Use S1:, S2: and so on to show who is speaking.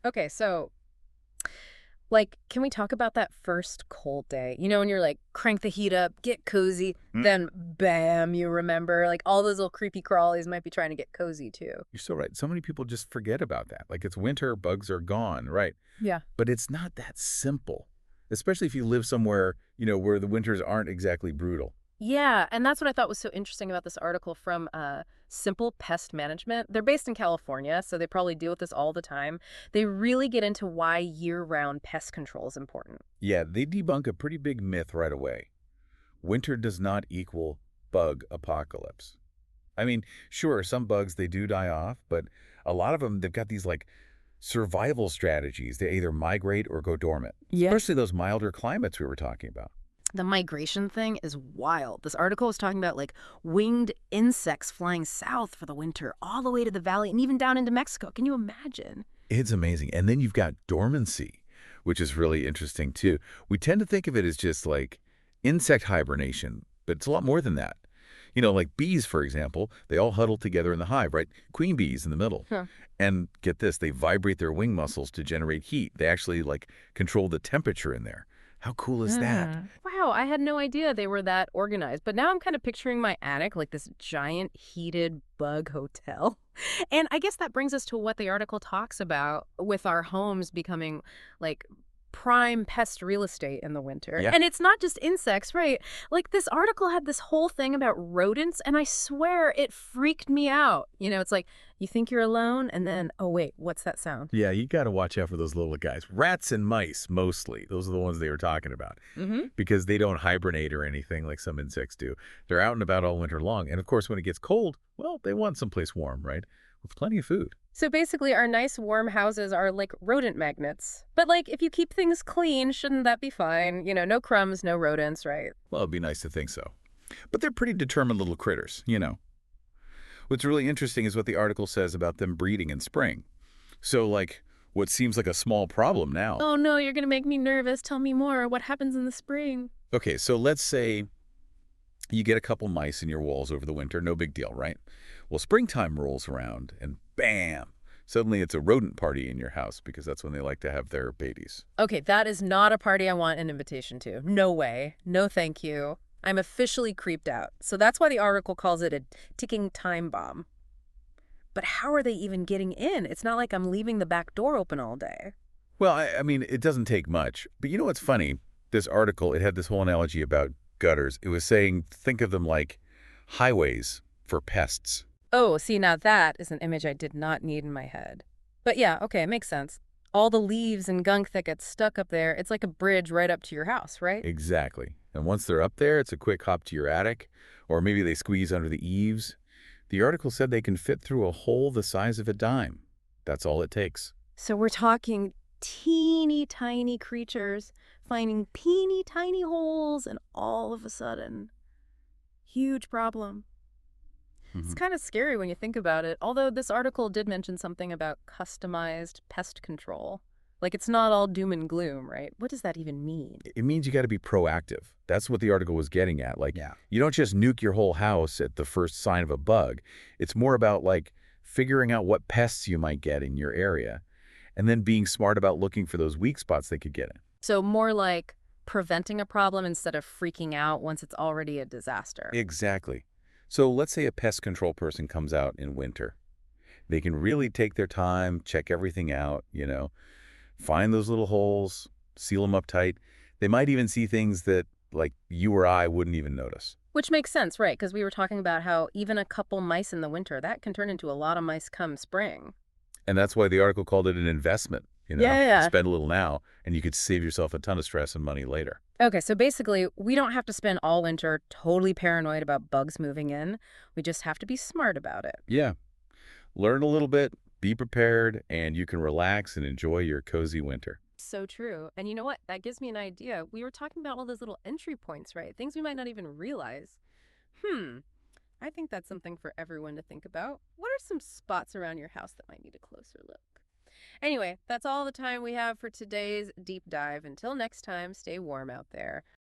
S1: Okay, so, like, can we talk about that first cold day? You know, when you're like, crank the heat up, get cozy,
S2: Mm,
S1: then bam, you remember, like, all those little creepy crawlies might be trying to get cozy too.
S2: you're so right. So many people just forget about that. Like it's winter, bugs are gone, right?
S1: Yeah.
S2: But it's not that simple, especially if you live somewhere, where the winters aren't exactly brutal.
S1: Yeah, and that's what I thought was so interesting about this article from Simple Pest Management. They're based in California, so they probably deal with this all the time. They really get into why year-round pest control is important.
S2: Yeah, they debunk a pretty big myth right away. Winter does not equal bug apocalypse. I mean, sure, some bugs they do die off, but a lot of them they've got these like survival strategies. They either migrate or go dormant,
S1: Yeah.
S2: especially those milder climates we were talking about.
S1: The migration thing is wild. This article is talking about like winged insects flying south for the winter, all the way to the valley and even down into Mexico. Can you imagine?
S2: It's amazing. And then you've got dormancy, which is really interesting too. We tend to think of it as just like insect hibernation, but it's a lot more than that. Like bees, for example, they all huddle together in the hive, right? Queen bees in the middle.
S1: Huh.
S2: And get this, they vibrate their wing muscles to generate heat. They actually like control the temperature in there. How cool is that?
S1: Wow, I had no idea they were that organized. But now I'm kind of picturing my attic like this giant heated bug hotel. And I guess that brings us to what the article talks about with our homes becoming like prime pest real estate in the winter.
S2: Yeah.
S1: And it's not just insects, right? Like this article had this whole thing about rodents, and I swear it freaked me out. You know, it's like you think you're alone, and then, oh, wait, what's that sound?
S2: Yeah, you got to watch out for those little guys. Rats and mice, mostly. Those are the ones they were talking about
S1: Mm-hmm.
S2: because they don't hibernate or anything like some insects do. They're out and about all winter long. And of course, when it gets cold, well, they want someplace warm, right? With plenty of food.
S1: So basically, our nice warm houses are like rodent magnets. But like, if you keep things clean, shouldn't that be fine? You know, no crumbs, no rodents, right?
S2: Well, it'd be nice to think so. But they're pretty determined little critters. What's really interesting is what the article says about them breeding in spring. So, like, what seems like a small problem now.
S1: Oh no, you're gonna make me nervous. Tell me more. What happens in the spring?
S2: Okay, so let's say you get a couple mice in your walls over the winter, no big deal, right? Well, springtime rolls around and bam, suddenly it's a rodent party in your house because that's when they like to have their babies.
S1: Okay, that is not a party I want an invitation to. No way. No thank you. I'm officially creeped out. So that's why the article calls it a ticking time bomb. But how are they even getting in? It's not like I'm leaving the back door open all day.
S2: Well, I mean, it doesn't take much. But you know what's funny? This article, it had this whole analogy about gutters. It was saying, think of them like highways for pests.
S1: Oh, see, now that is an image I did not need in my head. But yeah, okay, it makes sense. All the leaves and gunk that gets stuck up there, it's like a bridge right up to your house, right?
S2: Exactly. And once they're up there, it's a quick hop to your attic, or maybe they squeeze under the eaves. The article said they can fit through a hole the size of a dime. That's all it takes.
S1: So we're talking teeny tiny creatures finding teeny tiny holes, and all of a sudden, huge problem. It's
S2: Mhm.
S1: kind of scary when you think about it, although this article did mention something about customized pest control. Like it's not all doom and gloom, right? What does that even mean?
S2: It means you got to be proactive. That's what the article was getting at. Like,
S1: Yeah.
S2: you don't just nuke your whole house at the first sign of a bug. It's more about like figuring out what pests you might get in your area and then being smart about looking for those weak spots they could get in.
S1: So more like preventing a problem instead of freaking out once it's already a disaster.
S2: Exactly. So let's say a pest control person comes out in winter. They can really take their time, check everything out, find those little holes, seal them up tight. They might even see things that like you or I wouldn't even notice.
S1: Which makes sense, right? Because we were talking about how even a couple mice in the winter, that can turn into a lot of mice come spring.
S2: And that's why the article called it an investment.
S1: Yeah,
S2: You
S1: yeah.
S2: spend a little now and you could save yourself a ton of stress and money later.
S1: Okay, so basically, we don't have to spend all winter totally paranoid about bugs moving in. We just have to be smart about it.
S2: Yeah. Learn a little bit, be prepared, and you can relax and enjoy your cozy winter.
S1: So true. And you know what? That gives me an idea. We were talking about all those little entry points, right? Things we might not even realize. Hmm. I think that's something for everyone to think about. What are some spots around your house that might need a closer look? Anyway, that's all the time we have for today's deep dive. Until next time, stay warm out there.